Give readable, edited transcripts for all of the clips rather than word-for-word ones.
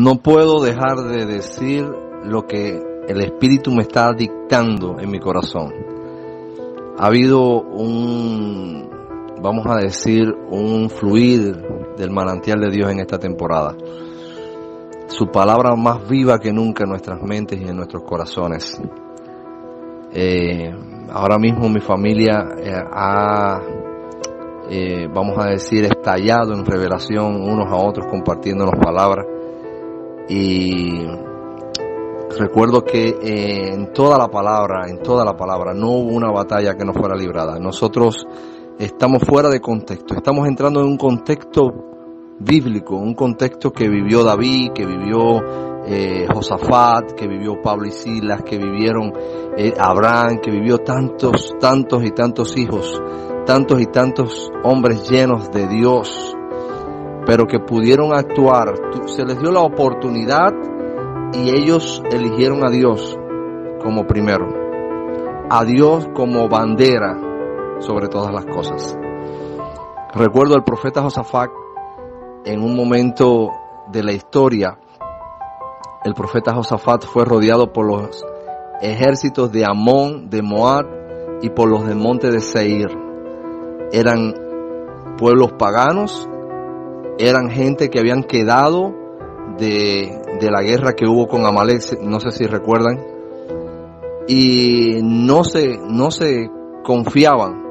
No puedo dejar de decir lo que el Espíritu me está dictando en mi corazón. Ha habido vamos a decir, un fluir del manantial de Dios en esta temporada. Su palabra más viva que nunca en nuestras mentes y en nuestros corazones. Ahora mismo mi familia vamos a decir, estallado en revelación unos a otros, compartiéndonos palabras. Y recuerdo que en toda la palabra, no hubo una batalla que no fuera librada. Nosotros estamos fuera de contexto, estamos entrando en un contexto bíblico, un contexto que vivió David, que vivió Josafat, que vivió Pablo y Silas, que vivieron Abraham, que vivió tantos y tantos hijos, tantos y tantos hombres llenos de Dios, pero que pudieron actuar. Se les dio la oportunidad y ellos eligieron a Dios como primero, a Dios como bandera sobre todas las cosas. Recuerdo al profeta Josafat en un momento de la historia. El profeta Josafat fue rodeado por los ejércitos de Amón, de Moab y por los del monte de Seir. Eran pueblos paganos, eran gente que habían quedado de la guerra que hubo con Amalek, no sé si recuerdan, y no se confiaban,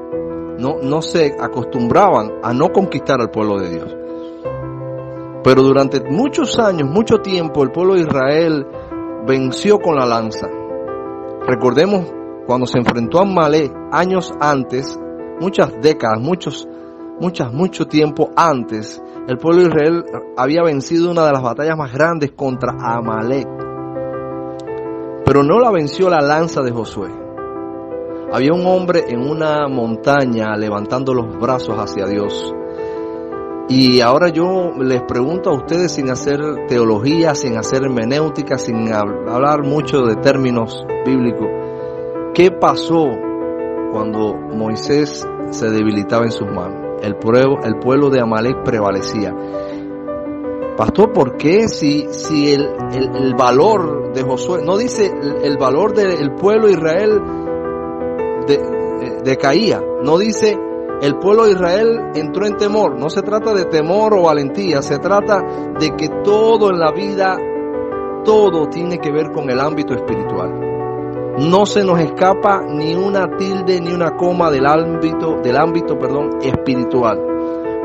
no se acostumbraban a no conquistar al pueblo de Dios. Pero durante muchos años, mucho tiempo, el pueblo de Israel venció con la lanza. Recordemos cuando se enfrentó a Amalek años antes, muchas décadas, mucho tiempo antes, el pueblo de Israel había vencido una de las batallas más grandes contra Amalek. Pero no la venció la lanza de Josué. Había un hombre en una montaña levantando los brazos hacia Dios. Y ahora yo les pregunto a ustedes, sin hacer teología, sin hacer hermenéutica, sin hablar mucho de términos bíblicos, ¿qué pasó cuando Moisés se debilitaba en sus manos? El pueblo de Amalek prevalecía. Pastor, ¿por qué si el valor de Josué, no dice el valor del pueblo de Israel decaía, no dice el pueblo de Israel entró en temor? No se trata de temor o valentía, se trata de que todo en la vida, todo tiene que ver con el ámbito espiritual. No se nos escapa ni una tilde ni una coma del ámbito espiritual.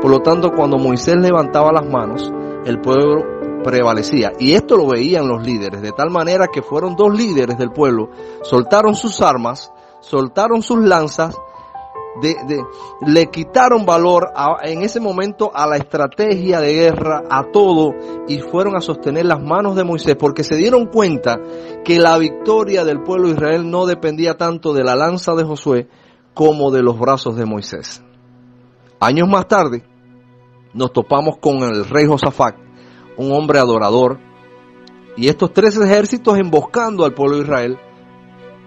Por lo tanto, cuando Moisés levantaba las manos, el pueblo prevalecía. Y esto lo veían los líderes, de tal manera que fueron dos líderes del pueblo, soltaron sus armas, soltaron sus lanzas, le quitaron valor en ese momento a la estrategia de guerra, a todo, y fueron a sostener las manos de Moisés, porque se dieron cuenta que la victoria del pueblo de Israel no dependía tanto de la lanza de Josué como de los brazos de Moisés. Años más tarde nos topamos con el rey Josafat, un hombre adorador, y estos tres ejércitos emboscando al pueblo de Israel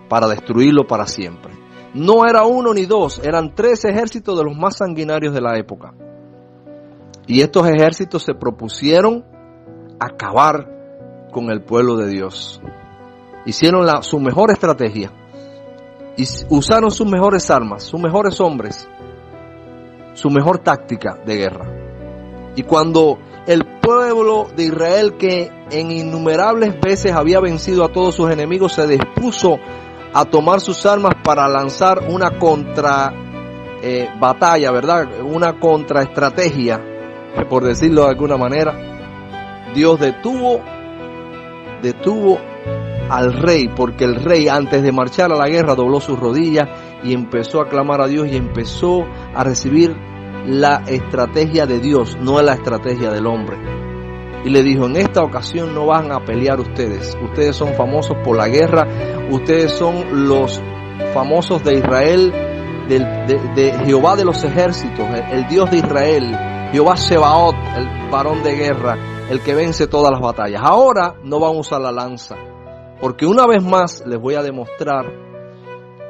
para destruirlo para siempre. No era uno ni dos, eran tres ejércitos de los más sanguinarios de la época. Y estos ejércitos se propusieron acabar con el pueblo de Dios. Hicieron su mejor estrategia y usaron sus mejores armas, sus mejores hombres, su mejor táctica de guerra. Y cuando el pueblo de Israel, que en innumerables veces había vencido a todos sus enemigos, se dispuso a tomar sus armas para lanzar una batalla, ¿verdad? Una contraestrategia, por decirlo de alguna manera, Dios detuvo al rey, porque el rey, antes de marchar a la guerra, dobló sus rodillas y empezó a clamar a Dios y empezó a recibir la estrategia de Dios, no la estrategia del hombre. Y le dijo: en esta ocasión no van a pelear ustedes son famosos por la guerra, ustedes son los famosos de Israel, de Jehová de los ejércitos, el Dios de Israel, Jehová Sebaot, el varón de guerra, el que vence todas las batallas. Ahora no van a usar la lanza, porque una vez más les voy a demostrar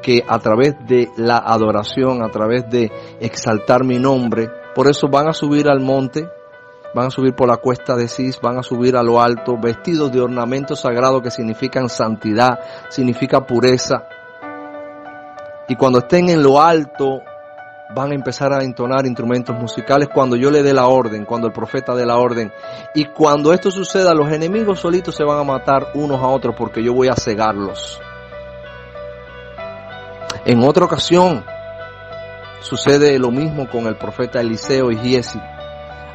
que a través de la adoración, a través de exaltar mi nombre, por eso van a subir al monte, van a subir por la cuesta de Cis, van a subir a lo alto, vestidos de ornamentos sagrados que significan santidad, significa pureza. Y cuando estén en lo alto, van a empezar a entonar instrumentos musicales cuando yo le dé la orden, cuando el profeta dé la orden. Y cuando esto suceda, los enemigos solitos se van a matar unos a otros porque yo voy a cegarlos. En otra ocasión, sucede lo mismo con el profeta Eliseo y Giezi.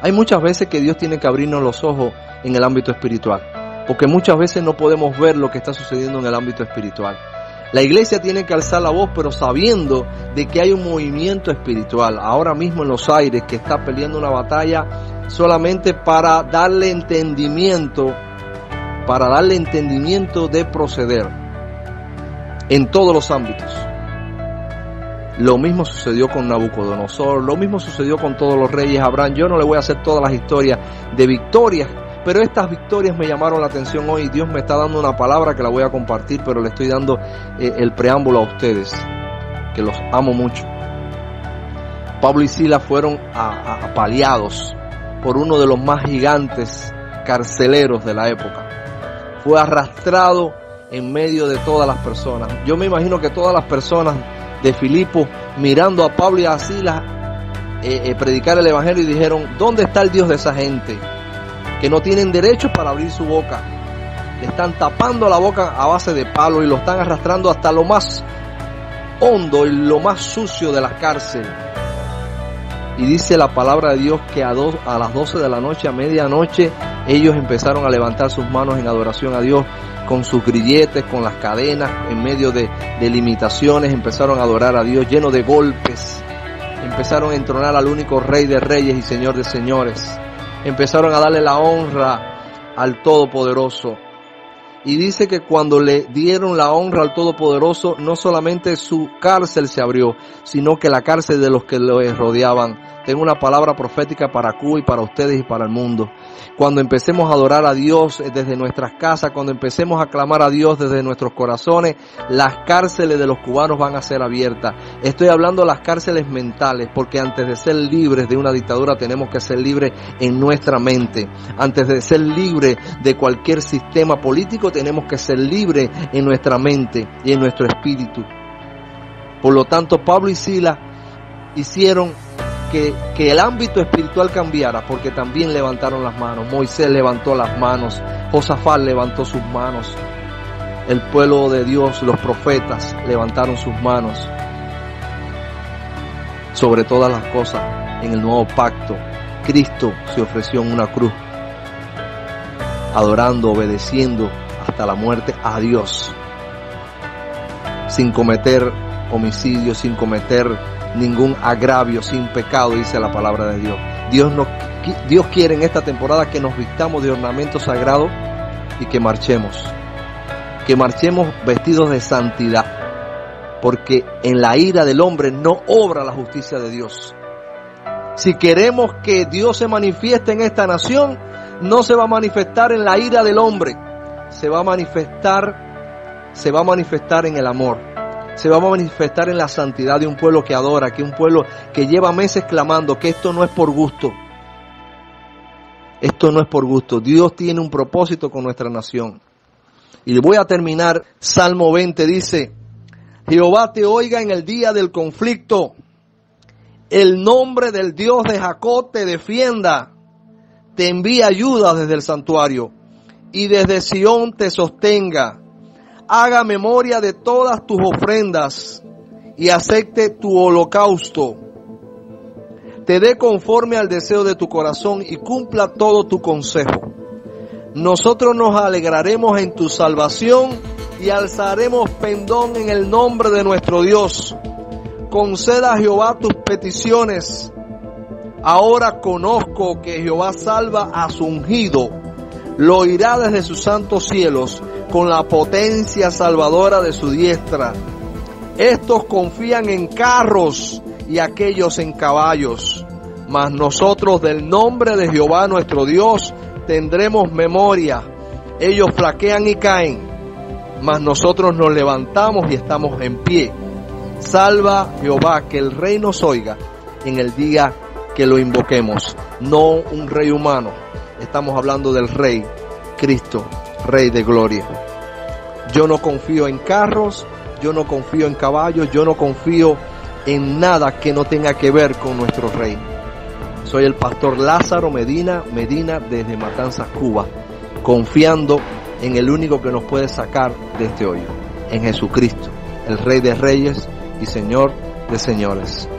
Hay muchas veces que Dios tiene que abrirnos los ojos en el ámbito espiritual, porque muchas veces no podemos ver lo que está sucediendo en el ámbito espiritual. La iglesia tiene que alzar la voz, pero sabiendo de que hay un movimiento espiritual ahora mismo en los aires que está peleando una batalla solamente para darle entendimiento de proceder en todos los ámbitos. Lo mismo sucedió con Nabucodonosor, lo mismo sucedió con todos los reyes. Abraham, yo no le voy a hacer todas las historias de victorias, pero estas victorias me llamaron la atención hoy. Dios me está dando una palabra que la voy a compartir, pero le estoy dando el preámbulo a ustedes, que los amo mucho. Pablo y Silas fueron apaleados por uno de los más gigantes carceleros de la época. Fue arrastrado en medio de todas las personas. Yo me imagino que todas las personas de Filipo, mirando a Pablo y a Silas predicar el evangelio, y dijeron: ¿dónde está el Dios de esa gente? Que no tienen derecho para abrir su boca. Le están tapando la boca a base de palo y lo están arrastrando hasta lo más hondo y lo más sucio de la cárcel. Y dice la palabra de Dios que a las 12 de la noche, a medianoche, ellos empezaron a levantar sus manos en adoración a Dios, con sus grilletes, con las cadenas, en medio de limitaciones, empezaron a adorar a Dios, lleno de golpes. Empezaron a entronar al único Rey de Reyes y Señor de Señores. Empezaron a darle la honra al Todopoderoso. Y dice que cuando le dieron la honra al Todopoderoso, no solamente su cárcel se abrió, sino que la cárcel de los que lo rodeaban. Tengo una palabra profética para Cuba y para ustedes y para el mundo. Cuando empecemos a adorar a Dios desde nuestras casas, cuando empecemos a clamar a Dios desde nuestros corazones, las cárceles de los cubanos van a ser abiertas. Estoy hablando de las cárceles mentales, porque antes de ser libres de una dictadura tenemos que ser libres en nuestra mente. Antes de ser libres de cualquier sistema político tenemos que ser libres en nuestra mente y en nuestro espíritu. Por lo tanto, Pablo y Silas hicieron que el ámbito espiritual cambiara, porque también levantaron las manos. Moisés levantó las manos, Josafat levantó sus manos, el pueblo de Dios, los profetas levantaron sus manos. Sobre todas las cosas, en el nuevo pacto, Cristo se ofreció en una cruz, adorando, obedeciendo hasta la muerte a Dios, sin cometer homicidio, sin cometer ningún agravio, sin pecado, dice la palabra de Dios. Dios quiere en esta temporada que nos vistamos de ornamentos sagrados y que marchemos vestidos de santidad, porque en la ira del hombre no obra la justicia de Dios. Si queremos que Dios se manifieste en esta nación, no se va a manifestar en la ira del hombre, se va a manifestar en el amor. Se va a manifestar en la santidad de un pueblo que adora, que un pueblo que lleva meses clamando que esto no es por gusto. Esto no es por gusto. Dios tiene un propósito con nuestra nación. Y voy a terminar. Salmo 20 dice: Jehová te oiga en el día del conflicto. El nombre del Dios de Jacob te defienda. Te envíe ayuda desde el santuario y desde Sión te sostenga. Haga memoria de todas tus ofrendas y acepte tu holocausto. Te dé conforme al deseo de tu corazón y cumpla todo tu consejo. Nosotros nos alegraremos en tu salvación y alzaremos pendón en el nombre de nuestro Dios. Conceda a Jehová tus peticiones. Ahora conozco que Jehová salva a su ungido. Lo oirá desde sus santos cielos, con la potencia salvadora de su diestra. Estos confían en carros y aquellos en caballos, mas nosotros del nombre de Jehová nuestro Dios tendremos memoria. Ellos flaquean y caen, mas nosotros nos levantamos y estamos en pie. Salva Jehová, que el rey nos oiga en el día que lo invoquemos, no un rey humano. Estamos hablando del Rey, Cristo, Rey de gloria. Yo no confío en carros, yo no confío en caballos, yo no confío en nada que no tenga que ver con nuestro Rey. Soy el pastor Lázaro Medina desde Matanzas, Cuba, confiando en el único que nos puede sacar de este hoyo, en Jesucristo, el Rey de Reyes y Señor de señores.